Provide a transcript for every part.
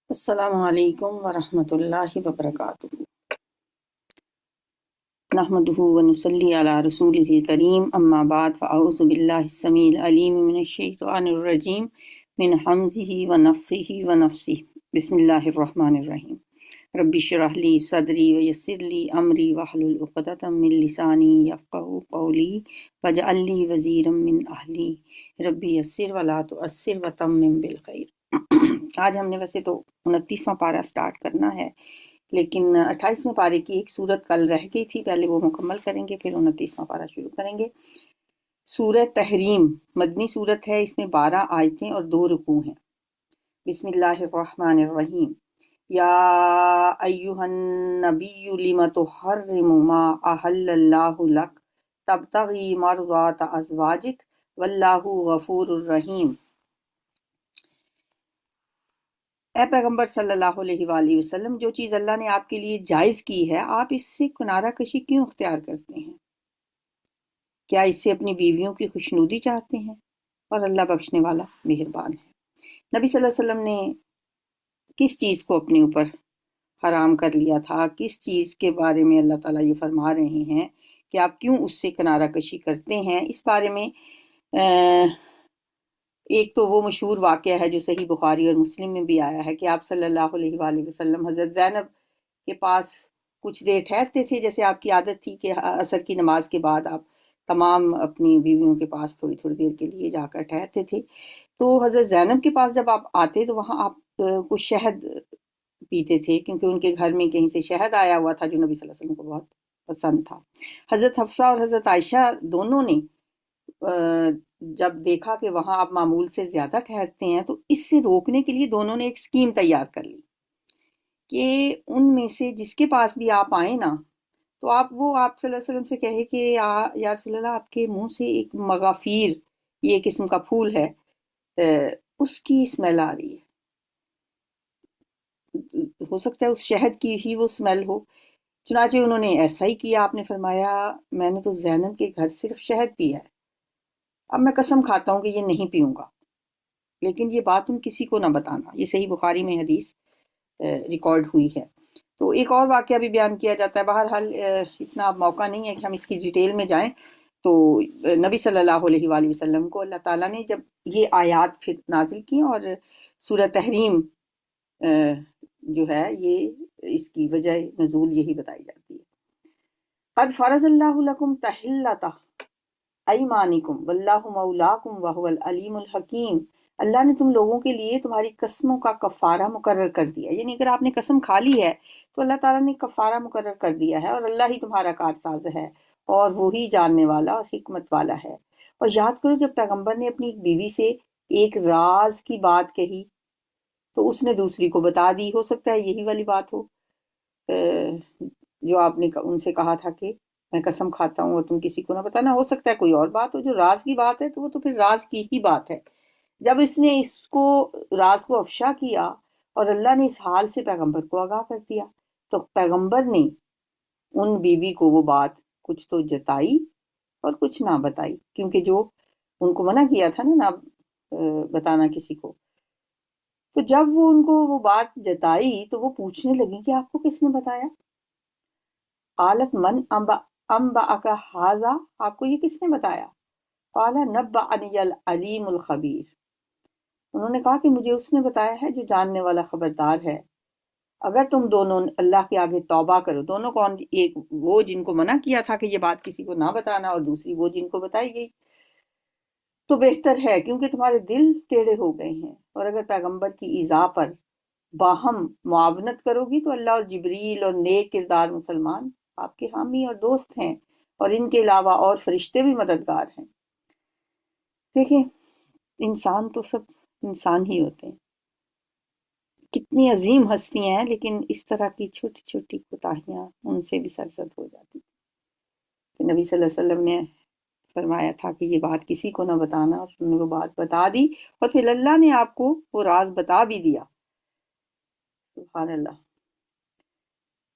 السلام علیکم ورحمۃ اللہ وبرکاتہ۔ نحمده ونصلی علی رسولہ الکریم، اما بعد فاعوذ باللہ السمیع العلیم من الشیطان الرجیم من حمزہ ونفخہ ونفثہ۔ بسم اللہ الرحمن الرحیم۔ رب اشرح لی صدری ویسر لی امری واحلل عقدۃ من لسانی یفقہوا قولی واجعل لی وزیرا من اہلی رب یسر ولا تعسر وتمم بالخیر۔ آج ہم نے ویسے تو 29واں پارہ سٹارٹ کرنا ہے، لیکن 28ویں پارے کی ایک سورت کل رہ گئی تھی، پہلے وہ مکمل کریں گے پھر 29واں پارہ شروع کریں گے۔ سورہ تحریم مدنی سورت ہے، اس میں 12 آیتیں اور 2 رکوع ہیں۔ بسم اللہ الرحمن الرحیم۔ یا ایہا النبی لم تحرم ما احل اللہ لک تبتغی مرضات ازواجک واللہ غفور الرحیم۔ اے پیغمبر صلی اللہ علیہ وآلہ وسلم، جو چیز اللہ نے آپ کے لیے جائز کی ہے، آپ اس سے کنارہ کشی کیوں اختیار کرتے ہیں؟ کیا اس سے اپنی بیویوں کی خوشنودی چاہتے ہیں؟ اور اللہ بخشنے والا مہربان ہے۔ نبی صلی اللہ علیہ وسلم نے کس چیز کو اپنے اوپر حرام کر لیا تھا؟ کس چیز کے بارے میں اللہ تعالیٰ یہ فرما رہے ہیں کہ آپ کیوں اس سے کنارہ کشی کرتے ہیں؟ اس بارے میں ایک تو وہ مشہور واقعہ ہے جو صحیح بخاری اور مسلم میں بھی آیا ہے کہ آپ صلی اللہ علیہ وآلہ وسلم حضرت زینب کے پاس کچھ دیر ٹھہرتے تھے، جیسے آپ کی عادت تھی کہ عصر کی نماز کے بعد آپ تمام اپنی بیویوں کے پاس تھوڑی تھوڑی دیر کے لیے جا کر ٹھہرتے تھے۔ تو حضرت زینب کے پاس جب آپ آتے تو وہاں آپ کچھ شہد پیتے تھے، کیونکہ ان کے گھر میں کہیں سے شہد آیا ہوا تھا جو نبی صلی اللہ علیہ وسلم کو بہت پسند تھا۔ حضرت حفصہ اور حضرت عائشہ دونوں نے جب دیکھا کہ وہاں آپ معمول سے زیادہ ٹھہرتے ہیں تو اس سے روکنے کے لیے دونوں نے ایک سکیم تیار کر لی کہ ان میں سے جس کے پاس بھی آپ آئیں نا تو آپ صلی اللہ علیہ وسلم سے کہے کہ یا رسول اللہ، آپ کے منہ سے ایک مغافیر، یہ ایک قسم کا پھول ہے، اس کی اسمیل آ رہی ہے، ہو سکتا ہے اس شہد کی ہی وہ اسمیل ہو۔ چنانچہ انہوں نے ایسا ہی کیا۔ آپ نے فرمایا میں نے تو زینب کے گھر صرف شہد پیا ہے، اب میں قسم کھاتا ہوں کہ یہ نہیں پیوں گا، لیکن یہ بات تم کسی کو نہ بتانا۔ یہ صحیح بخاری میں حدیث ریکارڈ ہوئی ہے۔ تو ایک اور واقعہ بھی بیان کیا جاتا ہے۔ بہرحال اتنا اب موقع نہیں ہے کہ ہم اس کی ڈیٹیل میں جائیں۔ تو نبی صلی اللہ علیہ وآلہ وسلم کو اللہ تعالیٰ نے جب یہ آیات پھر نازل کی، اور سورہ تحریم جو ہے یہ اس کی وجہ نزول یہی بتائی جاتی ہے۔ قد فرض اللہ لکم تحلۃ ایمانکم واللہ مولاکم وہو العلیم الحکیم۔ اللہ نے تم لوگوں کے لیے تمہاری قسموں کا کفارہ مقرر کر دیا، یعنی اگر آپ نے قسم کھا لی ہے تو اللہ تعالیٰ نے کفارہ مقرر کر دیا ہے، اور اللہ ہی تمہارا کارساز ہے اور وہی جاننے والا اور حکمت والا ہے۔ اور یاد کرو جب پیغمبر نے اپنی ایک بیوی سے ایک راز کی بات کہی تو اس نے دوسری کو بتا دی۔ ہو سکتا ہے یہی والی بات ہو جو آپ نے ان سے کہا تھا کہ میں قسم کھاتا ہوں اور تم کسی کو نہ بتانا۔ ہو سکتا ہے کوئی اور بات ہو جو راز کی بات ہے، تو وہ تو پھر راز کی ہی بات ہے۔ جب اس نے اس کو راز کو افشا کیا اور اللہ نے اس حال سے پیغمبر کو آگاہ کر دیا، تو پیغمبر نے ان بیوی کو وہ بات کچھ تو جتائی اور کچھ نہ بتائی، کیونکہ جو ان کو منع کیا تھا نا بتانا کسی کو، تو جب وہ ان کو وہ بات جتائی تو وہ پوچھنے لگی کہ آپ کو کس نے بتایا؟ قالت من انبأک ھذا، آپ کو یہ کس نے بتایا؟ قال نبأنی العلیم الخبیر، انہوں نے کہا کہ مجھے اس نے بتایا ہے جو جاننے والا خبردار ہے۔ اگر تم دونوں اللہ کے آگے توبہ کرو، دونوں کون؟ ایک وہ جن کو منع کیا تھا کہ یہ بات کسی کو نہ بتانا، اور دوسری وہ جن کو بتائی گئی، تو بہتر ہے کیونکہ تمہارے دل ٹیڑھے ہو گئے ہیں۔ اور اگر پیغمبر کی ایذا پر باہم معاونت کرو گی تو اللہ اور جبریل اور نیک کردار مسلمان آپ کے حامی اور دوست ہیں، اور ان کے علاوہ اور فرشتے بھی مددگار ہیں۔ دیکھیں انسان تو سب انسان ہی ہوتے ہیں، کتنی عظیم ہستیاں ہیں، لیکن اس طرح کی چھوٹی چھوٹی کوتاہیاں ان سے بھی سرزد ہو جاتی۔ نبی صلی اللہ علیہ وسلم نے فرمایا تھا کہ یہ بات کسی کو نہ بتانا، اور انہوں نے وہ بات بتا دی، اور پھر اللہ نے آپ کو وہ راز بتا بھی دیا۔ سبحان اللہ۔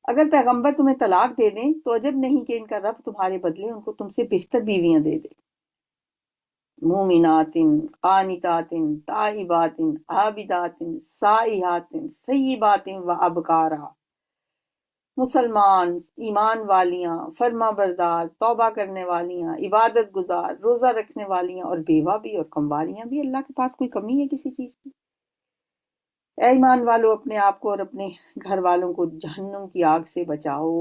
اگر پیغمبر تمہیں طلاق دے دیں تو عجب نہیں کہ ان کا رب تمہارے بدلے ان کو تم سے بہتر بیویاں دے دے۔ مومناتن قانتاتن تائباتن عابداتن سائحاتن سیباتن و ابکارا، مسلمان، ایمان والیاں، فرما بردار، توبہ کرنے والیاں، عبادت گزار، روزہ رکھنے والیاں، اور بیوہ بھی اور کموالیاں بھی۔ اللہ کے پاس کوئی کمی ہے کسی چیز کی؟ اے ایمان والو، اپنے آپ کو اور اپنے گھر والوں کو جہنم کی آگ سے بچاؤ۔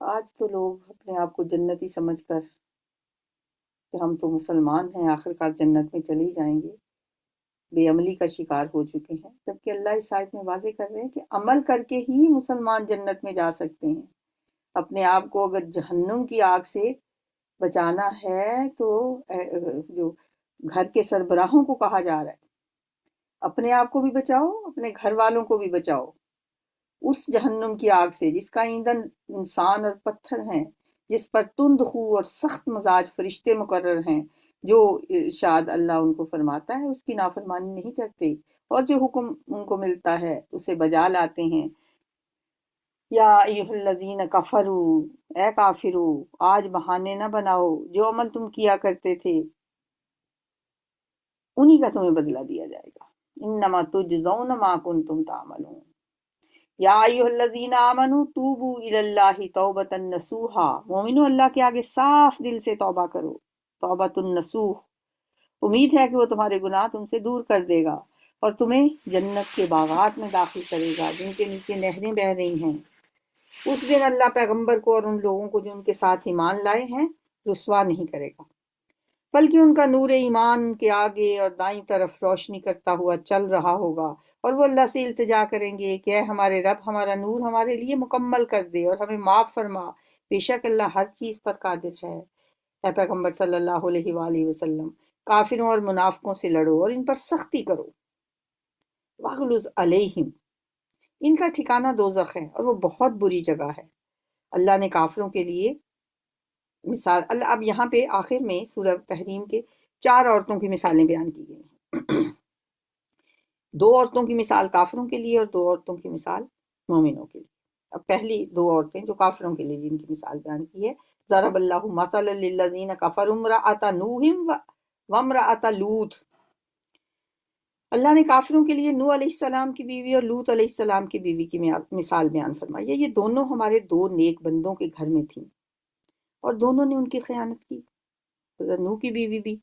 آج تو لوگ اپنے آپ کو جنتی سمجھ کر کہ ہم تو مسلمان ہیں، آخر کار جنت میں چلی جائیں گے، بے عملی کا شکار ہو چکے ہیں، جبکہ اللہ اس آیت میں واضح کر رہے ہیں کہ عمل کر کے ہی مسلمان جنت میں جا سکتے ہیں۔ اپنے آپ کو اگر جہنم کی آگ سے بچانا ہے تو جو گھر کے سربراہوں کو کہا جا رہا ہے اپنے آپ کو بھی بچاؤ، اپنے گھر والوں کو بھی بچاؤ اس جہنم کی آگ سے جس کا ایندھن انسان اور پتھر ہیں، جس پر تند خو اور سخت مزاج فرشتے مقرر ہیں، جو ارشاد اللہ ان کو فرماتا ہے اس کی نافرمانی نہیں کرتے، اور جو حکم ان کو ملتا ہے اسے بجا لاتے ہیں۔ یا ایھا الذین کفروا، اے کافرو، آج بہانے نہ بناؤ، جو عمل تم کیا کرتے تھے انہی کا تمہیں بدلہ دیا جائے گا۔ انما تجزون ما کنتم تعملون۔ یا ایھا الذین آمنوا توبوا الی اللہ توبۃ نصوحا، مومنو اللہ کے آگے صاف دل سے توبہ کرو، توبۃ النصوح، امید ہے کہ وہ تمہارے گناہ تم سے دور کر دے گا اور تمہیں جنت کے باغات میں داخل کرے گا جن کے نیچے نہریں بہہ رہی ہیں۔ اس دن اللہ پیغمبر کو اور ان لوگوں کو جو ان کے ساتھ ایمان لائے ہیں رسوا نہیں کرے گا، بلکہ ان کا نور ایمان ان کے آگے اور دائیں طرف روشنی کرتا ہوا چل رہا ہوگا، اور وہ اللہ سے التجا کریں گے کہ اے ہمارے رب، ہمارا نور ہمارے لیے مکمل کر دے اور ہمیں معاف فرما، بے شک اللہ ہر چیز پر قادر ہے۔ اے پیغمبر صلی اللہ علیہ وآلہ وسلم، کافروں اور منافقوں سے لڑو اور ان پر سختی کرو۔ وَاغْلُظْ عَلَيْهِمْ، ان کا ٹھکانہ دوزخ ہے اور وہ بہت بری جگہ ہے۔ اللہ نے کافروں کے لیے مثال، اللہ اب یہاں پہ آخر میں سورہ تحریم کے 4 عورتوں کی مثالیں بیان کی گئی ہیں۔ 2 عورتوں کی مثال کافروں کے لیے اور 2 عورتوں کی مثال مومنوں کے لیے۔ اب پہلی 2 عورتیں جو کافروں کے لیے جن کی مثال بیان کی ہے، ضرب اللہ مثلا للذین کفروا امرأۃ نوح وامرأۃ لوط، اللہ نے کافروں کے لیے نوح علیہ السلام کی بیوی اور لوط علیہ السلام کی بیوی کی مثال بیان فرمائی ہے۔ یہ دونوں ہمارے 2 نیک بندوں کے گھر میں تھیں اور دونوں نے ان کی خیانت کی، حضرت نوح کی بیوی بھی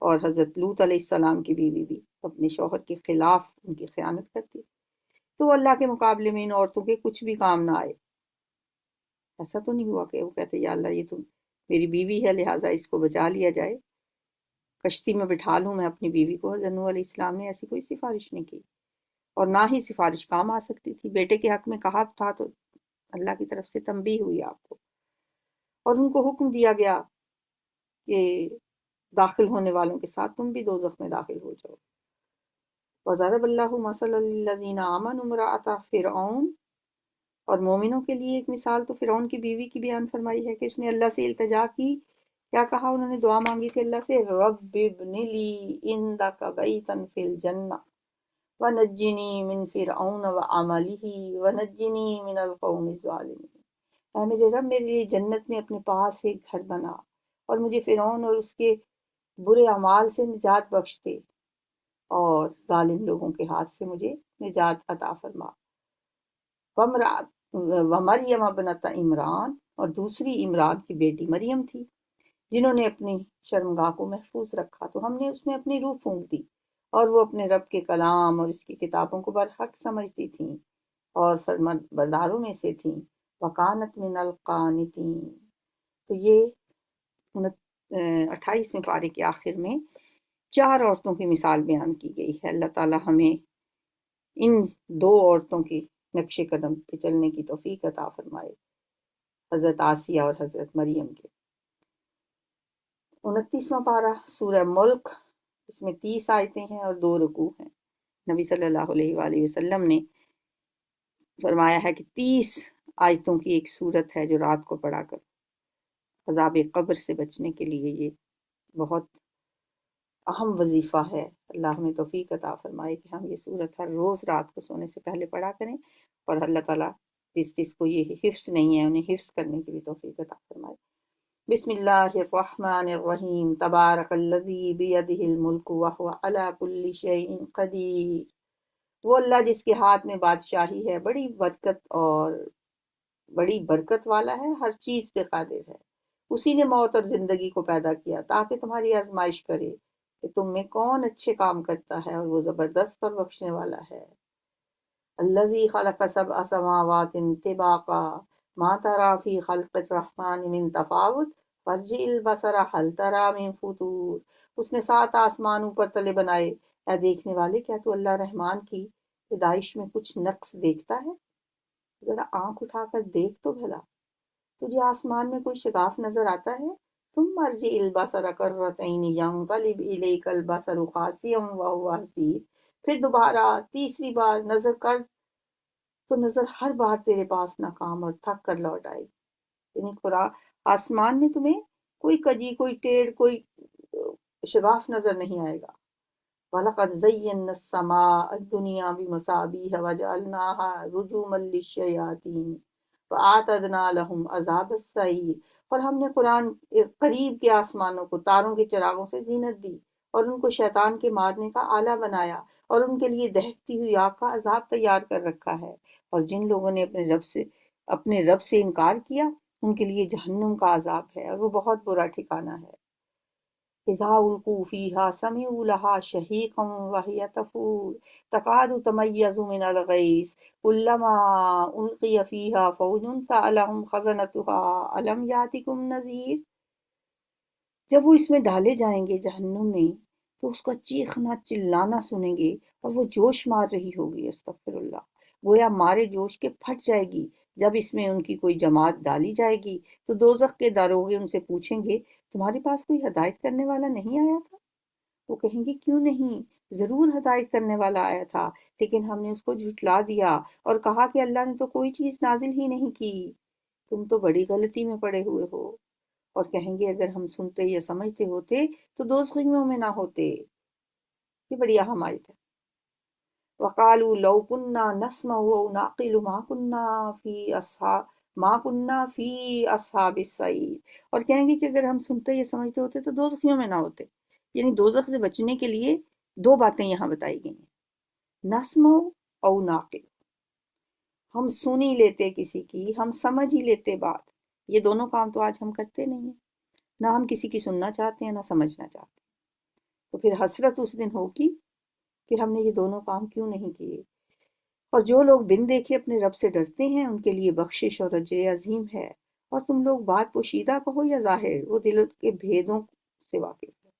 اور حضرت لوط علیہ السلام کی بیوی بھی اپنے شوہر کے خلاف ان کی خیانت کرتی، تو اللہ کے مقابلے میں ان عورتوں کے کچھ بھی کام نہ آئے۔ ایسا تو نہیں ہوا کہ وہ کہتے یا اللہ یہ تو میری بیوی ہے لہٰذا اس کو بچا لیا جائے، کشتی میں بٹھا لوں میں اپنی بیوی کو۔ حضرت نوح علیہ السلام نے ایسی کوئی سفارش نہیں کی اور نہ ہی سفارش کام آ سکتی تھی۔ بیٹے کے حق میں کہا تھا تو اللہ کی طرف سے تنبیہ ہوئی آپ کو، اور ان کو حکم دیا گیا کہ داخل ہونے والوں کے ساتھ تم بھی دوزخ میں داخل ہو جاؤ۔ وَضَرَبَ اللَّهُ مَثَلًا لِّلَّذِينَ آمَنُوا امْرَأَتَ فِرْعَوْنَ، اور مومنوں کے لیے ایک مثال تو فرعون کی بیوی کی بیان فرمائی ہے کہ اس نے اللہ سے التجا کی، کیا کہا؟ انہوں نے دعا مانگی تھی اللہ سے، رب ابن لی عندک بیتا فی الجنہ ونجنی من فرعون وعملہ ونجنی من القوم الظالمین۔ اے میرے رب، میرے لیے جنت میں اپنے پاس ایک گھر بنا اور مجھے فرعون اور اس کے برے اعمال سے نجات بخش دے اور ظالم لوگوں کے ہاتھ سے مجھے نجات عطا فرما۔ ومریم ابنت عمران، اور دوسری عمران کی بیٹی مریم تھی جنہوں نے اپنی شرمگاہ کو محفوظ رکھا تو ہم نے اس میں اپنی روح پھونک دی، اور وہ اپنے رب کے کلام اور اس کی کتابوں کو برحق سمجھتی تھیں اور فرمان برداروں میں سے تھیں۔ وکانت من القانتین، تو یہ 28ویں پارے کے آخر میں 4 عورتوں کی مثال بیان کی گئی ہے۔ اللہ تعالی ہمیں ان 2 عورتوں کی نقش قدم پہ چلنے کی توفیق عطا فرمائے، حضرت آسیہ اور حضرت مریم کے۔ 29واں پارہ سورہ ملک، اس میں 30 آیتیں ہیں اور 2 رکوع ہیں۔ نبی صلی اللہ علیہ وآلہ وسلم نے فرمایا ہے کہ 30 آیتوں کی ایک سورت ہے جو رات کو پڑھا کر عذاب قبر سے بچنے کے لیے یہ بہت اہم وظیفہ ہے۔ اللہ ہمیں توفیق عطا فرمائے کہ ہم یہ سورت ہر روز رات کو سونے سے پہلے پڑھا کریں، اور اللہ تعالیٰ جس کو یہ حفظ نہیں ہے انہیں حفظ کرنے کی بھی توفیق عطا فرمائے۔ بسم اللہ الرحمن الرحیم تبارک الذی بیدہ الملک وہو علی کل شیء قدیر۔ وہ اللہ جس کے ہاتھ میں بادشاہی ہے، بڑی برکت والا ہے، ہر چیز پہ قادر ہے۔ اسی نے موت اور زندگی کو پیدا کیا تاکہ تمہاری آزمائش کرے کہ تم میں کون اچھے کام کرتا ہے، اور وہ زبردست اور بخشنے والا ہے۔ الذي خلق سبع سماوات طباقا ما ترى في خلق الرحمن من تفاوت فارجع البصر هل ترى من فطور۔ اس نے 7 آسمان اوپر تلے بنائے۔ اے دیکھنے والے، کیا تو اللہ رحمان کی پیدائش میں کچھ نقص دیکھتا ہے؟ ذرا آنکھ اٹھا کر دیکھ تو بھلا، تجھے آسمان میں کوئی شگاف نظر آتا ہے؟ ثم ارجع البصر کرتين ينقلب اليك البصر خاسئا وهو حسير۔ پھر دوبارہ تیسری بار نظر کر تو نظر ہر بار تیرے پاس ناکام اور تھک کر لوٹ آئے۔ یعنی قرآن آسمان میں تمہیں کوئی کجی، کوئی ٹیڑھ، کوئی شگاف نظر نہیں آئے گا۔ وَلَقَدْ زَيَّنَّا السَّمَاءَ الدُّنْيَا بِمَصَابِيحَ وَجَعَلْنَاهَا رُجُومًا لِلشَّيَاطِينِ وَأَعْتَدْنَا لَهُمْ عَذَابَ السَّعِيرِ۔ اور ہم نے قرآن قریب کے آسمانوں کو تاروں کے چراغوں سے زینت دی، اور ان کو شیطان کے مارنے کا آلہ بنایا، اور ان کے لیے دہکتی ہوئی آگ کا عذاب تیار کر رکھا ہے۔ اور جن لوگوں نے اپنے رب سے انکار کیا، ان کے لیے جہنم کا عذاب ہے، اور وہ بہت برا ٹھکانہ ہے۔ اذا القوا فيها سمعوا لها شهيقا وهي تفور تكاد تميز من الغيظ كلما القي فيها فوج سألهم خزنتها ألم يأتكم نذير۔ جب وہ اس میں ڈالے جائیں گے جہنم میں، تو اس کا چیخنا چلانا سنیں گے، اور وہ جوش مار رہی ہوگی، استغفر اللہ، گویا مارے جوش کے پھٹ جائے گی۔ جب اس میں ان کی کوئی جماعت ڈالی جائے گی تو دوزخ کے داروغے ان سے پوچھیں گے، تمہارے پاس کوئی ہدایت کرنے والا نہیں آیا تھا؟ وہ کہیں گے، کیوں نہیں، ضرور ہدایت کرنے والا آیا تھا، لیکن ہم نے اس کو جھٹلا دیا اور کہا کہ اللہ نے تو کوئی چیز نازل ہی نہیں کی، تم تو بڑی غلطی میں پڑے ہوئے ہو۔ اور کہیں گے، اگر ہم سنتے یا سمجھتے ہوتے تو دوزخیوں میں نہ ہوتے۔ یہ بڑی اہم آیت ہے۔ وَقَالُوا لَوْ كُنَّا نَسْمَعُ أَوْ نَعْقِلُ مَا كُنَّا فِي أَصْحَابِ السَّعِيرِ۔ اور کہیں گے کہ اگر ہم سنتے یا سمجھتے ہوتے تو دوزخیوں میں نہ ہوتے۔ یعنی دوزخ سے بچنے کے لیے 2 باتیں یہاں بتائی گئی ہیں، نَسْمَعُ أَوْ نَعْقِلُ، ہم سن ہی لیتے کسی کی، ہم سمجھ ہی لیتے بات۔ یہ دونوں کام تو آج ہم کرتے نہیں ہیں، نہ ہم کسی کی سننا چاہتے ہیں، نہ سمجھنا چاہتے ہیں۔ تو پھر حسرت اس دن ہوگی کہ ہم نے یہ دونوں کام کیوں نہیں کیے۔ اور جو لوگ بن دیکھے اپنے رب سے ڈرتے ہیں، ان کے لیے بخشش اور اجر عظیم ہے۔ اور تم لوگ بات پوشیدہ کہو یا ظاہر، وہ دل کے بھیدوں سے واقف ہے۔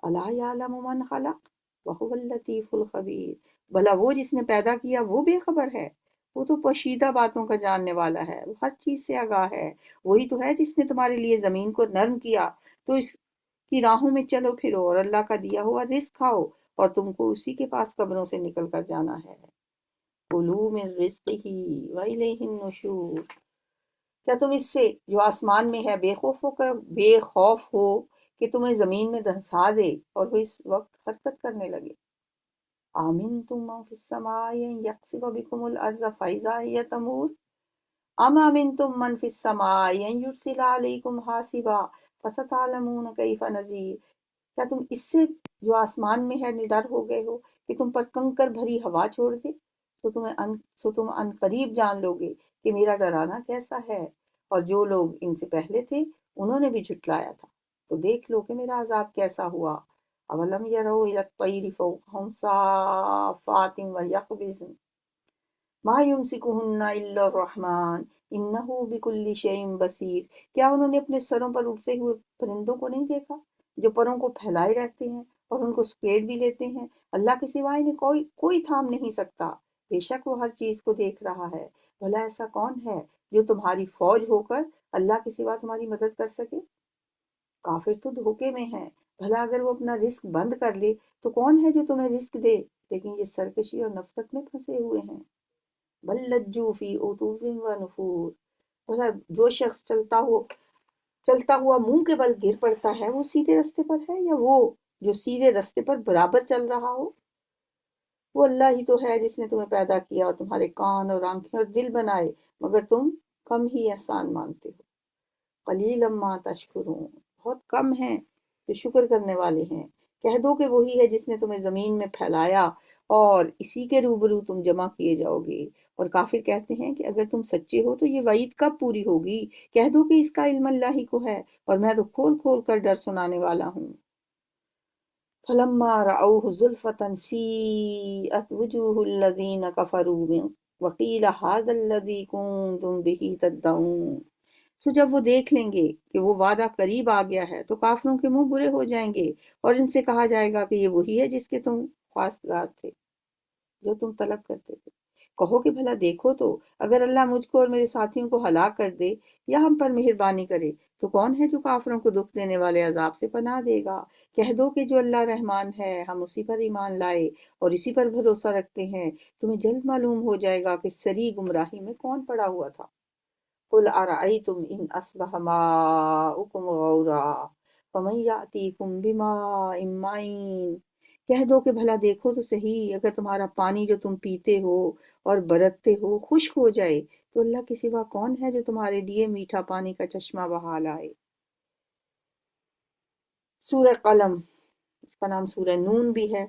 الا یعلم من خلق وهو اللطیف الخبیر۔ بھلا وہ جس نے پیدا کیا وہ بے خبر ہے؟ وہ تو پوشیدہ باتوں کا جاننے والا ہے، وہ ہر چیز سے آگاہ ہے۔ وہی تو ہے جس نے تمہارے لیے زمین کو نرم کیا، تو اس کی راہوں میں چلو پھرو، اور اللہ کا دیا ہوا رزق کھاؤ، اور تم کو اسی کے پاس قبروں سے نکل کر جانا ہے۔ کُلُوا مِن رِزْقِهِ وَإِلَيْهِ النُّشُورُ۔ کیا تم اس سے جو آسمان میں ہے بے خوف ہو کہ تمہیں زمین میں دھنسا دے اور وہ اس وقت حرکت کرنے لگے؟ آمنتم من فی السماء ان یخسف بکم الارض فاذا ہی تمور ام آمنتم من فی السماء ان یرسل علیکم حاصبا فستعلمون کیف نذیر۔ کیا تم اس سے جو آسمان میں ہے نڈر ہو گئے ہو کہ تم پر کنکر بھری ہوا چھوڑ دے؟ تم ان قریب جان لو گے کہ میرا ڈرانا کیسا ہے۔ اور جو لوگ ان سے پہلے تھے انہوں نے بھی جھٹلایا تھا، تو دیکھ لو کہ میرا عذاب کیسا ہوا۔ اولم یروا الی الطیر فوقہم صافات ویقبضن ما یمسکہن الا الرحمن انہ بکل شیء بصیر۔ کیا انہوں نے اپنے سروں پر اڑتے ہوئے پرندوں کو نہیں دیکھا جو پروں کو پھیلائے رہتے ہیں اور ان کو سکیڑ بھی لیتے ہیں؟ اللہ کے سوائے انہیں کوئی تھام نہیں سکتا، بے شک وہ ہر چیز کو دیکھ رہا ہے۔ بھلا ایسا کون ہے جو تمہاری فوج ہو کر اللہ کے سوا تمہاری مدد کر سکے؟ کافر تو دھوکے میں ہیں۔ بھلا اگر وہ اپنا رزق بند کر لے تو کون ہے جو تمہیں رزق دے؟ لیکن یہ سرکشی اور نفرت میں پھنسے ہوئے ہیں۔ بل لجوا فی عتو و نفور۔ بھلا جو شخص چلتا ہوا منہ کے بل گر پڑتا ہے، وہ سیدھے رستے پر ہے، یا وہ جو سیدھے رستے پر برابر چل رہا ہو؟ وہ اللہ ہی تو ہے جس نے تمہیں پیدا کیا اور تمہارے کان اور آنکھیں اور دل بنائے، مگر تم کم ہی احسان مانتے ہو۔ قلیلا ما تشکرون، بہت کم ہیں جو شکر کرنے والے ہیں۔ کہہ دو کہ وہی ہے جس نے تمہیں زمین میں پھیلایا اور اسی کے روبرو تم جمع کیے جاؤ گے۔ اور کافر کہتے ہیں کہ اگر تم سچے ہو تو یہ وعید کب پوری ہوگی؟ کہہ دو کہ اس کا علم اللہ ہی کو ہے اور میں تو کھول کھول کر ڈر سنانے والا ہوں۔ فلما رأوه زلفة سیئت وجوہ الذین کفروا وقیل هذا الذی کنتم به تدعون۔ سو جب وہ دیکھ لیں گے کہ وہ وعدہ قریب آ گیا ہے تو کافروں کے منہ برے ہو جائیں گے اور ان سے کہا جائے گا کہ یہ وہی ہے جس کے تم خواستگار تھے، جو تم طلب کرتے تھے۔ کہو کہ بھلا دیکھو تو، اگر اللہ مجھ کو اور میرے ساتھیوں کو ہلاک کر دے یا ہم پر مہربانی کرے تو کون ہے جو کافروں کو دکھ دینے والے عذاب سے پناہ دے گا؟ کہہ دو کہ جو اللہ رحمان ہے ہم اسی پر ایمان لائے اور اسی پر بھروسہ رکھتے ہیں، تمہیں جلد معلوم ہو جائے گا کہ سری گمراہی میں کون پڑا ہوا تھا۔ قل ارأيتم ان اصبح ماؤكم غورا فمن يأتيكم بماء معين۔ کہہ دو کہ بھلا دیکھو تو صحیح، اگر تمہارا پانی جو تم پیتے ہو اور برتتے ہو خشک ہو جائے تو اللہ کے سوا کون ہے جو تمہارے لیے میٹھا پانی کا چشمہ بہا لائے۔ سورہ قلم، اس کا نام سورہ نون بھی ہے،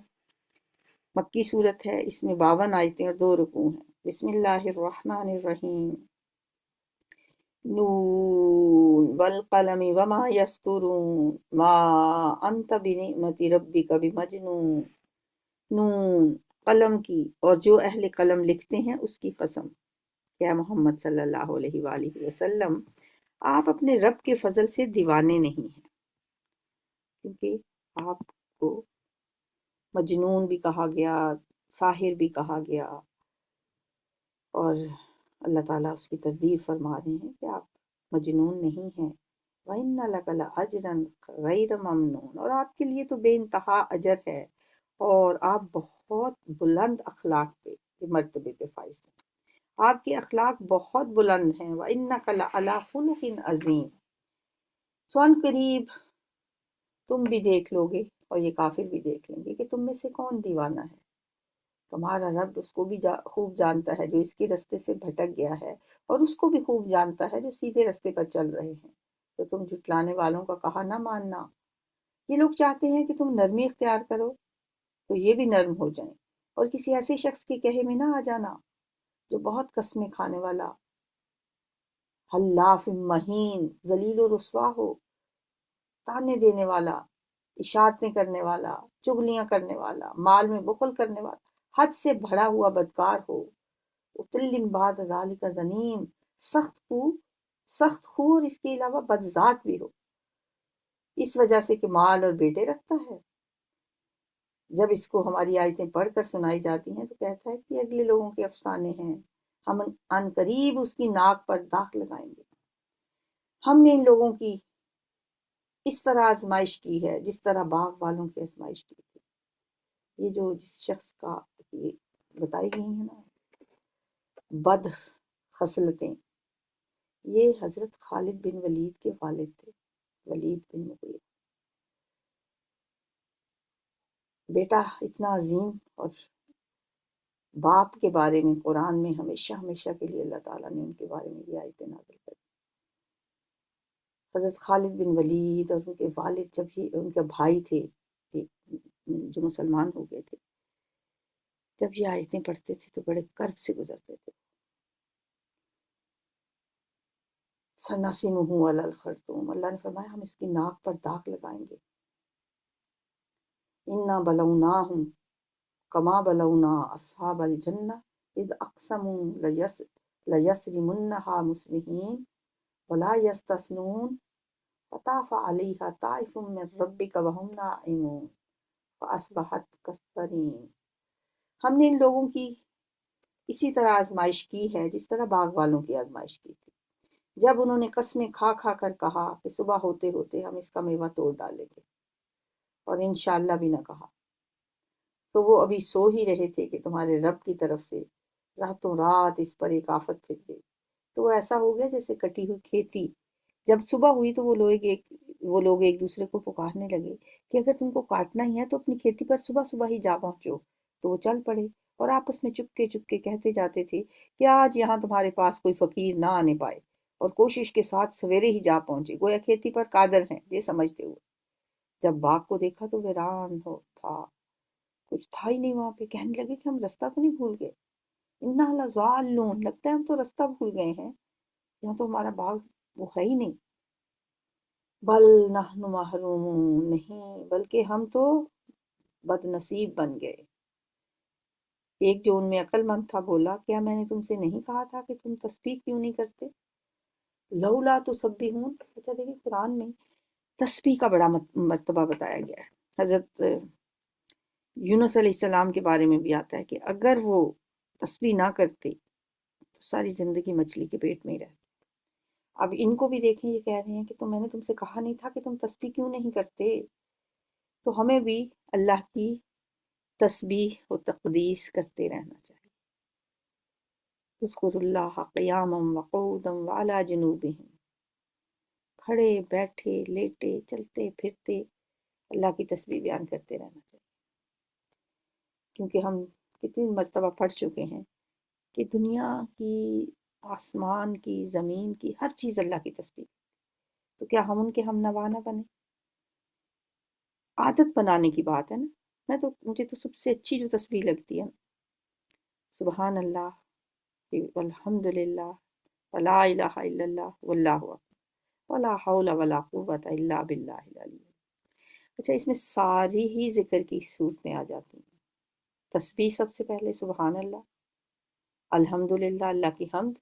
مکی صورت ہے، اس میں 52 آیتیں اور 2 رکوع ہیں۔ بسم اللہ الرحمن الرحیم۔ نون والقلم وما یسطرون ما انت بنعمت ربک بمجنون۔ نون، قلم کی اور جو اہل قلم لکھتے ہیں اس کی قسم، کیا محمد صلی اللہ علیہ وآلہ وسلم آپ اپنے رب کے فضل سے دیوانے نہیں ہیں، کیونکہ آپ کو مجنون بھی کہا گیا، ساحر بھی کہا گیا، اور اللہ تعالیٰ اس کی تردید فرما رہے ہیں کہ آپ مجنون نہیں ہیں۔ وَإِنَّ لَكَ لَأَجْرًا غَيْرَ مَمْنُونٍ، اور آپ کے لیے تو بے انتہا اجر ہے اور آپ بہت بلند اخلاق پہ مرتبے پہ فائز ہیں، آپ کے اخلاق بہت بلند ہیں۔ وَإِنَّكَ لَعَلَىٰ خُلُقٍ عَظِيمٍ، سو ان قریب تم بھی دیکھ لو گے اور یہ کافر بھی دیکھ لیں گے کہ تم میں سے کون دیوانہ ہے۔ تمہارا رب اس کو بھی خوب جانتا ہے جو اس کے رستے سے بھٹک گیا ہے، اور اس کو بھی خوب جانتا ہے جو سیدھے رستے پر چل رہے ہیں۔ تو تم جھٹلانے والوں کا کہا نہ ماننا۔ یہ لوگ چاہتے ہیں کہ تم نرمی اختیار کرو تو یہ بھی نرم ہو جائیں، اور کسی ایسے شخص کے کہے میں نہ آ جانا جو بہت قسمیں کھانے والا، حلاف مہین، ذلیل و رسوا ہو، تانے دینے والا، اشارتیں کرنے والا، چغلیاں کرنے والا، مال میں بخل کرنے والا، حد سے بڑھا ہوا بدکار ہو، اتل بعد ذالک زنیم، سخت خو اور اس کے علاوہ بدذات بھی ہو، اس وجہ سے کہ مال اور بیٹے رکھتا ہے۔ جب اس کو ہماری آیتیں پڑھ کر سنائی جاتی ہیں تو کہتا ہے کہ اگلے لوگوں کے افسانے ہیں، ہم ان قریب اس کی ناک پر داغ لگائیں گے۔ ہم نے ان لوگوں کی اس طرح آزمائش کی ہے جس طرح باغ والوں کی آزمائش کی تھی۔ یہ جو جس شخص کا یہ بتائی گئی ہیں نا بد خصلتیں، یہ حضرت خالد بن ولید کے والد تھے، ولید بن مغیرہ۔ بیٹا اتنا عظیم، اور باپ کے بارے میں قرآن میں ہمیشہ ہمیشہ کے لیے اللہ تعالیٰ نے ان کے بارے میں یہ آیتیں نازل کر دی۔ حضرت خالد بن ولید اور ان کے والد، جب ہی ان کے بھائی تھے جو مسلمان ہو گئے تھے، جب یہ آیتیں پڑھتے تھے تو بڑے کرب سے گزرتے تھے۔ سَنَسِمُهُ عَلَى الْخَرْطُومِ، اللہ نے فرمایا ہم اس کی ناک پر داغ لگائیں گے۔ اِنَّا بَلَوْنَاهُمْ كَمَا بَلَوْنَا أَصْحَابَ الْجَنَّةِ إِذْ أَقْسَمُوا لَيَصْرِمُنَّهَا مُصْبِحِينَ وَلَا يَسْتَثْنُونَ فَطَافَ عَلَيْهَا طَائِفٌ مِّن رَّبِّكَ وَهُمْ نَائِمُونَ فَأَصْبَحَتْ كَالصَّرِيمِ۔ ہم نے ان لوگوں کی اسی طرح آزمائش کی ہے جس طرح باغ والوں کی آزمائش کی تھی، جب انہوں نے قسمیں کھا کھا کر کہا کہ صبح ہوتے ہوتے ہم اس کا میوہ توڑ ڈالیں گے، اور انشاءاللہ بھی نہ کہا، تو وہ ابھی سو ہی رہے تھے کہ تمہارے رب کی طرف سے راتوں رات اس پر ایک آفت پھر گئی۔ تو وہ ایسا ہو گیا جیسے کٹی ہوئی کھیتی، جب صبح ہوئی تو وہ لوگ ایک دوسرے کو پکارنے لگے کہ اگر تم کو کاٹنا ہی ہے تو اپنی کھیتی پر صبح صبح ہی جا پہنچو۔ تو وہ چل پڑے اور آپس میں چپکے چپکے کہتے جاتے تھے کہ آج یہاں تمہارے پاس کوئی فقیر نہ آنے پائے، اور کوشش کے ساتھ سویرے ہی جا پہنچے، گویا کھیتی پر قادر ہیں یہ سمجھتے ہوئے۔ جب باغ کو دیکھا تو ویران ہو تھا، کچھ تھا ہی نہیں وہاں پہ۔ کہنے لگے کہ ہم رستہ تو نہیں بھول گئے، انا لضالون، لگتا ہے ہم تو رستہ بھول گئے ہیں، یہاں تو ہمارا باغ وہ ہے ہی نہیں۔ بل نحن محرومون، نہیں بلکہ ہم تو بد نصیب بن گئے۔ ایک جو ان میں عقل مند تھا بولا، کیا میں نے تم سے نہیں کہا تھا کہ تم تسبیح کیوں نہیں کرتے؟ لولا تسبحون۔ اچھا دیکھیں قرآن میں تسبیح کا بڑا مرتبہ بتایا گیا ہے۔ حضرت یونس علیہ السلام کے بارے میں بھی آتا ہے کہ اگر وہ تسبیح نہ کرتے تو ساری زندگی مچھلی کے پیٹ میں ہی رہتے۔ اب ان کو بھی دیکھیں، یہ کہہ رہے ہیں کہ تو میں نے تم سے کہا نہیں تھا کہ تم تسبیح کیوں نہیں کرتے؟ تو ہمیں بھی اللہ کی تسبیح و تقدیس کرتے رہنا چاہیے۔ اذکروا اللہ قیاما وقعودا وعلی جنوبہم، کھڑے بیٹھے لیٹے چلتے پھرتے اللہ کی تسبیح بیان کرتے رہنا چاہیے۔ کیونکہ ہم کتنی مرتبہ پڑھ چکے ہیں کہ دنیا کی، آسمان کی، زمین کی، ہر چیز اللہ کی تسبیح، تو کیا ہم ان کے ہم نوا نہ بنے؟ عادت بنانے کی بات ہے نا۔ مجھے تو سب سے اچھی جو تسبیح لگتی ہے، سبحان اللہ والحمد للہ ولا الہ الا اللہ واللہ اکبر ولا حول ولا قوت الا باللہ العلی۔ اچھا اس میں ساری ہی ذکر کی صورتیں آ جاتی ہیں۔ تسبیح سب سے پہلے سبحان اللہ، الحمدللہ اللہ کی حمد،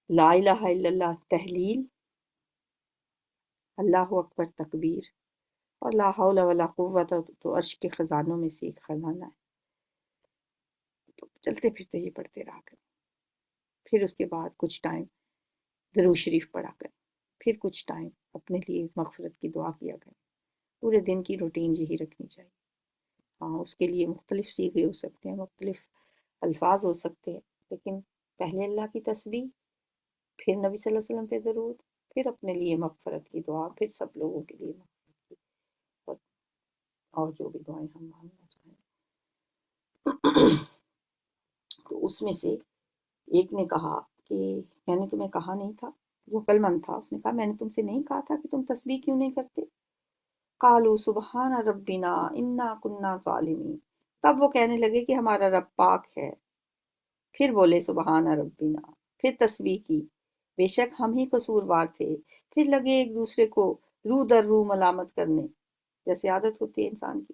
لا الہ الا اللہ تحلیل، اللہ اکبر تکبیر، اور لا حول ولا قوت تو عرش کے خزانوں میں سے ایک خزانہ ہے، تو چلتے پھرتے یہ پڑھتے رہا کریں۔ پھر اس کے بعد کچھ ٹائم درود شریف پڑھا کریں، پھر کچھ ٹائم اپنے لیے مغفرت کی دعا کیا کریں۔ پورے دن کی روٹین یہی رکھنی چاہیے۔ ہاں اس کے لیے مختلف صیغے ہو سکتے ہیں، مختلف الفاظ ہو سکتے ہیں، لیکن پہلے اللہ کی تسبیح، پھر نبی صلی اللہ علیہ وسلم پہ درود، پھر اپنے لیے مغفرت کی دعا، پھر سب لوگوں کے لیے مغفرت کی، اور جو بھی دعائیں ہم مانگنا چاہیں۔ تو اس میں سے ایک نے کہا کہ میں نے تمہیں کہا نہیں تھا، جو عقل مند تھا اس نے کہا میں نے تم سے نہیں کہا تھا کہ تم تسبیح کیوں نہیں کرتے؟ قالوا سبحان ربنا انا کنا ظالمین، تب وہ کہنے لگے کہ ہمارا رب پاک ہے۔ پھر بولے سبحان ربنا، پھر تسبیح کی، بے شک ہم ہی قصوروار تھے۔ پھر لگے ایک دوسرے کو رو در رو ملامت کرنے، جیسے عادت ہوتی ہے انسان کی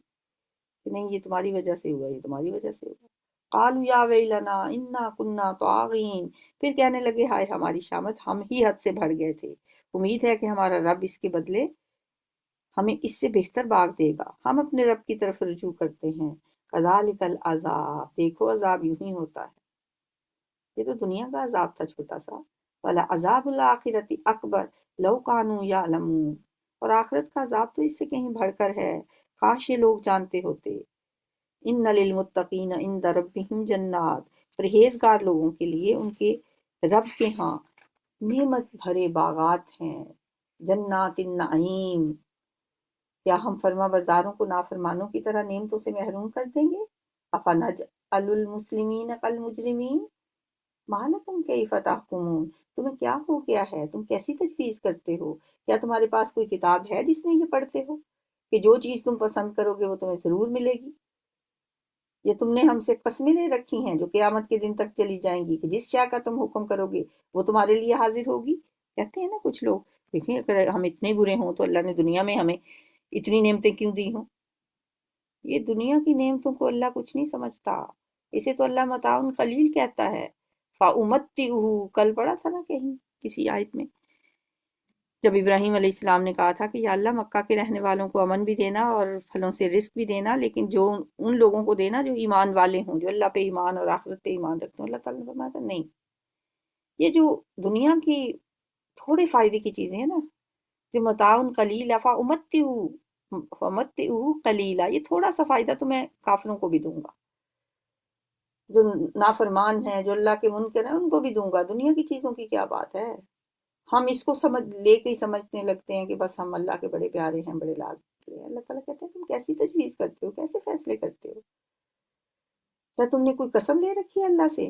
کہ نہیں یہ تمہاری وجہ سے ہوا، یہ تمہاری وجہ سے ہوا۔ قالوا یا ویلنا انا کنا طاغین، پھر کہنے لگے ہائے ہماری شامت، ہم ہی حد سے بڑھ گئے تھے، امید ہے کہ ہمارا رب اس کے بدلے ہمیں اس سے بہتر باغ دے گا، ہم اپنے رب کی طرف رجوع کرتے ہیں۔ کذالک العذاب، دیکھو عذاب یوں ہی ہوتا ہے۔ یہ تو دنیا کا عذاب تھا چھوٹا سا، وَلَعَذَابُ الْآخِرَةِ أَكْبَرُ لَوْ كَانُوا يَعْلَمُونَ، اور آخرت کا عذاب تو اس سے کہیں بڑھ کر ہے، کاش یہ لوگ جانتے ہوتے۔ إِنَّ لِلْمُتَّقِينَ عِندَ رَبِّهِمْ جَنَّاتٌ، پرہیزگار لوگوں کے لیے ان کے رب کے ہاں نعمت بھرے باغات ہیں، جنات النعیم۔ کیا ہم فرما برداروں کو نافرمانوں کی طرح نعمتوں سے محروم کر دیں گے؟ أَفَنَجْعَلُ الْمُسْلِمِينَ كَالْمُجْرِمِينَ مَا لَكُمْ كَيْفَ تَحْكُمُونَ، تمہیں کیا ہو گیا ہے، تم کیسی تجویز کرتے ہو؟ کیا تمہارے پاس کوئی کتاب ہے جس میں یہ پڑھتے ہو کہ جو چیز تم پسند کرو گے وہ تمہیں ضرور ملے گی؟ یہ تم نے ہم سے قسمیں لے رکھی ہیں جو قیامت کے دن تک چلی جائیں گی کہ جس شے کا تم حکم کرو گے وہ تمہارے لیے حاضر ہوگی؟ کہتے ہیں نا کچھ لوگ، دیکھیں اگر ہم اتنے برے ہوں تو اللہ نے دنیا میں ہمیں اتنی نعمتیں کیوں دی ہوں؟ یہ دنیا کی نعمتوں کو اللہ کچھ نہیں سمجھتا، اسے تو اللہ متاع قلیل کہتا ہے۔ فَأُمَتِّعُهُ، کل پڑھا تھا نا کہیں کسی آیت میں، جب ابراہیم علیہ السلام نے کہا تھا کہ یا اللہ مکہ کے رہنے والوں کو امن بھی دینا اور پھلوں سے رزق بھی دینا، لیکن جو ان لوگوں کو دینا جو ایمان والے ہوں، جو اللہ پہ ایمان اور آخرت پہ ایمان رکھتے ہیں۔ اللہ تعالیٰ نے فرمایا تھا نہیں، یہ جو دنیا کی تھوڑے فائدے کی چیزیں ہیں نا، جو متاع قلیل، فَمَتِّعُهُ قلیلا، یہ تھوڑا سا فائدہ تو میں کافروں کو بھی دوں گا، جو نافرمان ہیں، جو اللہ کے منکر ہیں، ان کو بھی دوں گا۔ دنیا کی چیزوں کی کیا بات ہے؟ ہم اس کو سمجھ لے کے ہی سمجھنے لگتے ہیں کہ بس ہم اللہ کے بڑے پیارے ہیں، بڑے لال ہیں۔ اللہ تعالیٰ کہتے ہیں تم کیسی تجویز کرتے ہو، کیسے فیصلے کرتے ہو؟ کیا تم نے کوئی قسم لے رکھی ہے اللہ سے؟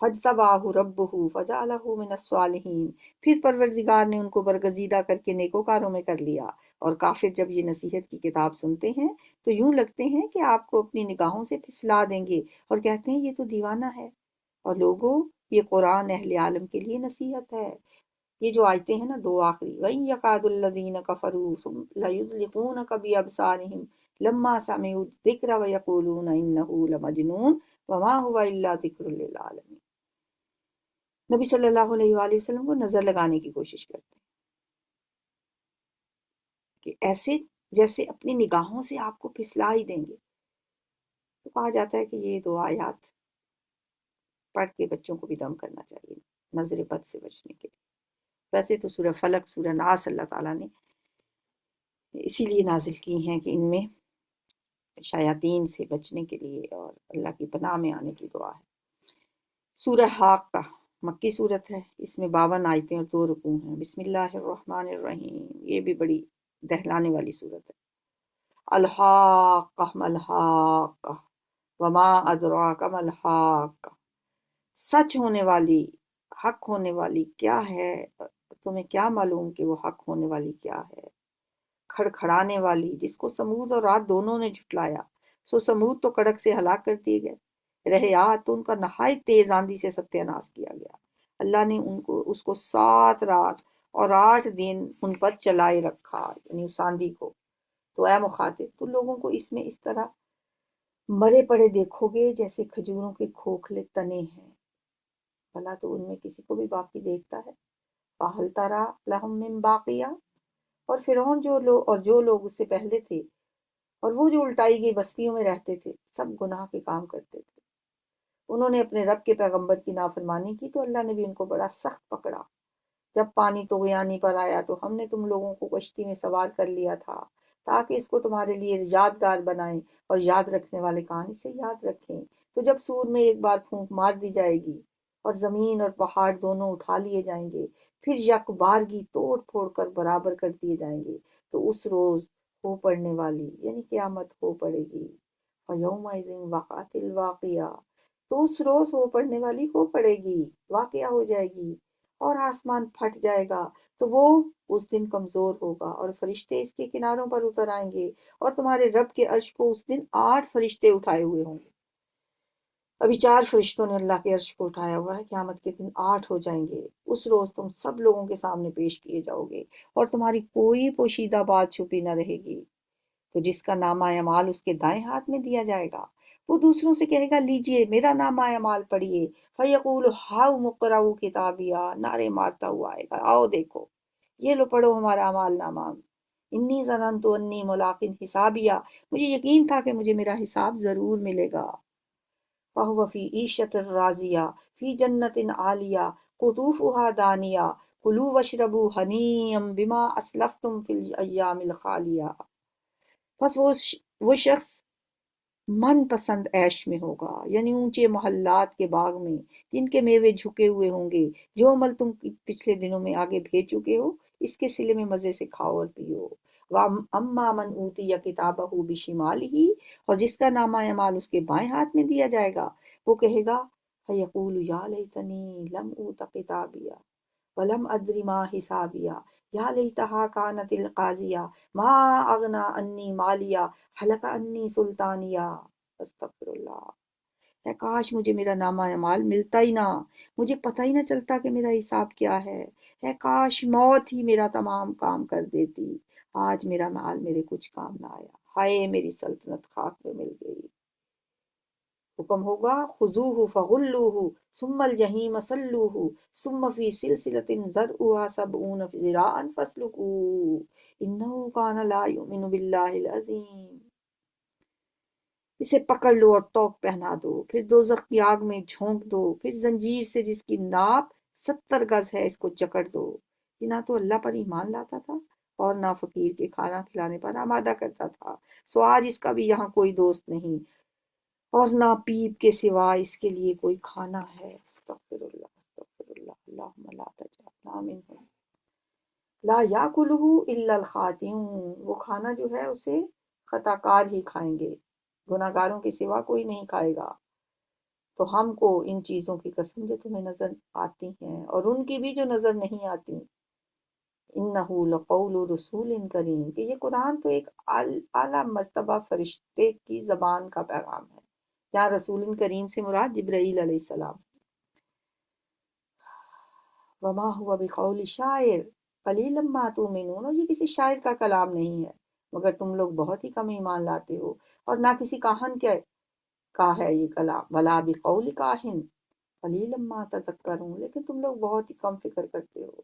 فجتباہ ربہ فجعلہ من الصالحین، پھر پروردگار نے ان کو برگزیدہ کر کے نیکوکاروں میں کر لیا۔ اور کافر جب یہ نصیحت کی کتاب سنتے ہیں تو یوں لگتے ہیں کہ آپ کو اپنی نگاہوں سے پھسلا دیں گے اور کہتے ہیں یہ تو دیوانہ ہے۔ اور لوگوں، یہ قرآن اہل عالم کے لیے نصیحت ہے۔ یہ جو آیتیں ہیں نا دو آخری، وَإِن يَكَادُ الَّذِينَ كَفَرُوا لَيُزْلِقُونَكَ بِأَبْصَارِهِمْ لَمَّا سَمِعُوا الذِّكْرَ وَيَقُولُونَ إِنَّهُ لَمَجْنُونٌ وَمَا هُوَ إِلَّا ذِكْرٌ لِّلْعَالَمِينَ۔ نبی صلی اللہ علیہ وآلہ وسلم کو نظر لگانے کی کوشش کرتے ہیں کہ ایسے جیسے اپنی نگاہوں سے آپ کو پھسلا ہی دیں گے۔ تو کہا جاتا ہے کہ یہ دو آیات پڑھ کے بچوں کو بھی دم کرنا چاہیے نظر بد سے بچنے کے لیے۔ ویسے تو سورہ فلق، سورہ ناس اللہ تعالیٰ نے اسی لیے نازل کی ہیں کہ ان میں شیاطین سے بچنے کے لیے اور اللہ کی پناہ میں آنے کی دعا ہے۔ سورہ حاقہ مکی صورت ہے، اس میں 52 آیتیں اور 2 رکوع ہیں۔ بسم اللہ الرحمن الرحیم، یہ بھی بڑی دہلانے والی صورت ہے۔ الحاقہ ملحاقہ وما ادراک ملحاقہ، سچ ہونے والی، حق ہونے والی کیا ہے، تمہیں کیا معلوم کہ وہ حق ہونے والی کیا ہے۔ کھڑکھڑانے والی، جس کو سمود اور رات دونوں نے جھٹلایا، سو سمود تو کڑک سے ہلاک کر دیے گئے، رہے عاد تو ان کا نہایت تیز آندھی سے ستیہ ناش کیا گیا۔ اللہ نے اس کو 7 رات اور 8 دن ان پر چلائے رکھا، یعنی اس آندھی کو۔ تو اے مخاطب، تو لوگوں کو اس میں اس طرح مرے پڑے دیکھو گے جیسے کھجوروں کے کھوکھلے تنے ہیں، بھلا تو ان میں کسی کو بھی باقی دیکھتا ہے؟ فَهَلْ تَرَىٰ لَهُم مِّن بَاقِیَةٍ، اور فرعون جو لوگ اس سے پہلے تھے اور وہ جو الٹائی گئی بستیوں میں رہتے تھے، سب گناہ کے کام کرتے تھے۔ انہوں نے اپنے رب کے پیغمبر کی نافرمانی کی تو اللہ نے بھی ان کو بڑا سخت پکڑا۔ جب پانی طغیانی پر آیا تو ہم نے تم لوگوں کو کشتی میں سوار کر لیا تھا تاکہ اس کو تمہارے لیے یادگار بنائیں اور یاد رکھنے والے کان اسے یاد رکھیں۔ تو جب سور میں ایک بار پھونک مار دی جائے گی اور زمین اور پہاڑ دونوں اٹھا لیے جائیں گے، پھر یک بارگی توڑ پھوڑ کر برابر کر دیے جائیں گے، تو اس روز ہو پڑنے والی یعنی قیامت ہو پڑے گی۔ فَيَوْمَئِذٍ وَقَعَتِ الْوَاقِعَةُ، تو اس روز ہو پڑنے والی ہو پڑے گی، واقعہ ہو جائے گی اور آسمان پھٹ جائے گا، تو وہ اس دن کمزور ہوگا اور فرشتے اس کے کناروں پر اتر آئیں گے اور تمہارے رب کے عرش کو اس دن 8 فرشتے اٹھائے ہوئے ہوں گے۔ ابھی 4 فرشتوں نے اللہ کے عرش کو اٹھایا ہوا ہے، قیامت کے دن 8 ہو جائیں گے۔ اس روز تم سب لوگوں کے سامنے پیش کیے جاؤ گے اور تمہاری کوئی پوشیدہ بات چھپی نہ رہے گی۔ تو جس کا نامہ اعمال اس کے دائیں ہاتھ میں دیا جائے گا، وہ دوسروں سے کہے گا لیجئے میرا نامہ اعمال پڑھیے۔ فَيَقُولُ هَاؤْمُ اقْرَءُوا کِتَابِیَہ، نعرے مارتا ہوا آئے گا، آؤ دیکھو، یہ لو پڑھو ہمارا اعمال نامہ۔ انی ظننت انی ملاق حسابیہ، مجھے یقین تھا کہ مجھے میرا حساب ضرور ملے گا۔ فَهُوَ فِي عِیشَةٍ رَاضِیَةٍ فِی جَنَّةٍ عَالیَةٍ قُطُوفُهَا دَانِیَةٌ کُلُوا وَاشْرَبُوا ہَنِیًّا بِمَا أَسْلَفْتُمْ فِی الْأَیَّامِ الْخَالِیَةِ، بس وہ شخص من پسند عیش میں ہوگا، یعنی اونچے محلات کے باغ میں جن کے میوے جھکے ہوئے ہوں گے۔ جو عمل تم پچھلے دنوں میں آگے بھیج چکے ہو، اس کے صلے میں مزے سے کھاؤ اور پیو۔ اما من اوتی کتابہ بشمالہ، اور جس کا نامہ اعمال اس کے بائیں ہاتھ میں دیا جائے گا، وہ کہے گا فیقول یا لیتنی لم اوت کتابیہ ولم ادر ما حسابیہ یا لیتہا کانت القاضیہ ما اغنی عنی مالیہ ہلک عنی سلطانیہ۔ استغفر اللہ، اے کاش مجھے میرا نامہ اعمال ملتا ہی نہ، مجھے پتہ ہی نہ چلتا کہ میرا حساب کیا ہے۔ اے کاش موت ہی میرا تمام کام کر دیتی، آج میرا مال میرے کچھ کام نہ آیا، ہائے میری سلطنت خاک میں مل گئی۔ حکم ہوگا خذوہ فغلوہ ثم الجحیم صلوہ ثم فی سلسلۃ ذرعها 70 ذراعا فاسلکوہ انہ کان لا یؤمن باللہ العظیم۔ اسے پکڑ لو اور توق پہنا دو، پھر دوزخ کی آگ میں جھونک دو، پھر زنجیر سے جس کی ناپ 70 گز ہے اس کو جکڑ دو۔ یہ نہ تو اللہ پر ایمان لاتا تھا اور نہ فقیر کے کھانا کھلانے پر آمادہ کرتا تھا، سو آج اس کا بھی یہاں کوئی دوست نہیں اور نہ پیپ کے سوا اس کے لیے کوئی کھانا ہے۔ استغفر اللہ، استغفر اللہ، اللہم لا تجعلنا منہم۔ لا یاکلہ الا الخاطئون، وہ کھانا جو ہے اسے خطا کار ہی کھائیں گے، گناہ گاروں کے سوا کوئی نہیں کھائے گا۔ تو ہم کو ان چیزوں کی قسم جو تمہیں نظر آتی ہیں اور ان کی بھی جو نظر نہیں آتی، انہو لقول رسول کریم، کہ یہ قرآن تو ایک اعلیٰ مرتبہ فرشتے کی زبان کا پیغام ہے. یہاں رسول کریم سے مراد جبرائیل علیہ السلام. وما ہوا بقول شاعر قلیلا ما تؤمنون، اور یہ کسی شاعر کا کلام نہیں ہے مگر تم لوگ بہت ہی کم ایمان لاتے ہو، اور نہ کسی کاہن کے کا ہے یہ کلام. ولا بقول کاہن قلیلا ما تذکرون، لیکن تم لوگ بہت ہی کم فکر کرتے ہو.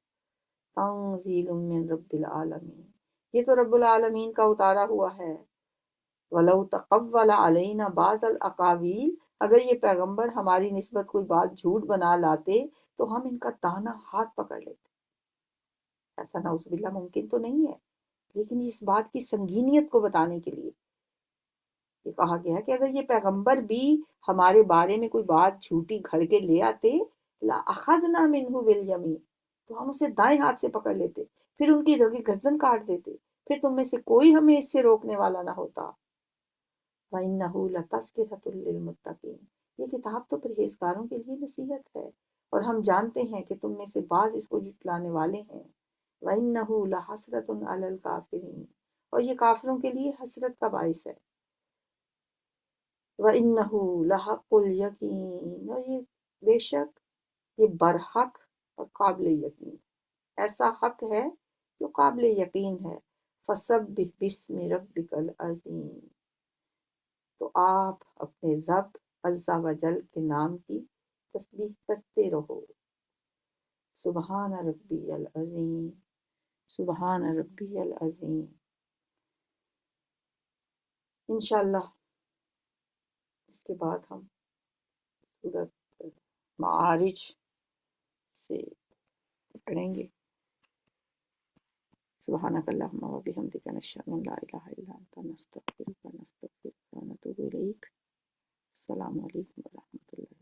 تنزیل من رب العالمین، یہ تو رب العالمین کا اتارا ہوا ہے. ولو تقول علینا بعض الاقاویل، اگر یہ پیغمبر ہماری نسبت کوئی بات جھوٹ بنا لاتے تو ہم ان کا دانا ہاتھ پکڑ لیتے. ایسا نعوذ باللہ ممکن تو نہیں ہے، لیکن اس بات کی سنگینیت کو بتانے کے لیے یہ کہا گیا ہے کہ اگر یہ پیغمبر بھی ہمارے بارے میں کوئی بات جھوٹی گھڑ کے لے آتے، لأخذنا منہ بالیمین، تو ہم اسے دائیں ہاتھ سے پکڑ لیتے، پھر ان کی رگی گردن کاٹ دیتے، پھر تم میں سے کوئی ہمیں اس سے روکنے والا نہ ہوتا. وَإِنَّهُ لَتَذْكِرَةٌ لِّلْمُتَّقِينَ، یہ کتاب تو پرہیزگاروں کے لیے نصیحت ہے، اور ہم جانتے ہیں کہ تم میں سے بعض اس کو جھٹلانے والے ہیں. وَإِنَّهُ لَحَسْرَةٌ عَلَى الْكَافِرِينَ، اور یہ کافروں کے لیے حسرت کا باعث ہے. وَإِنَّهُ لَحَقُّ الْيَقِينِ، اور یہ بے شک یہ برحق اور قابل یقین، ایسا حق ہے جو قابل یقین ہے. فَسَبِّحْ بِاسْمِ رَبِّكَ الْعَظِيمِ، تو آپ اپنے رب عز و جل کے نام کی تسبیح کرتے رہو. سبحان ربی العظیم، سبحان ربی العظیم. انشاءاللہ اس کے بعد ہم سورۃ معارج سے پڑھیں گے. سبحانک اللہم و بحمدک، نشہد ان لا الہ الا انت، نستغفرک ونتوب الیک. السلام علیکم ورحمۃ اللہ.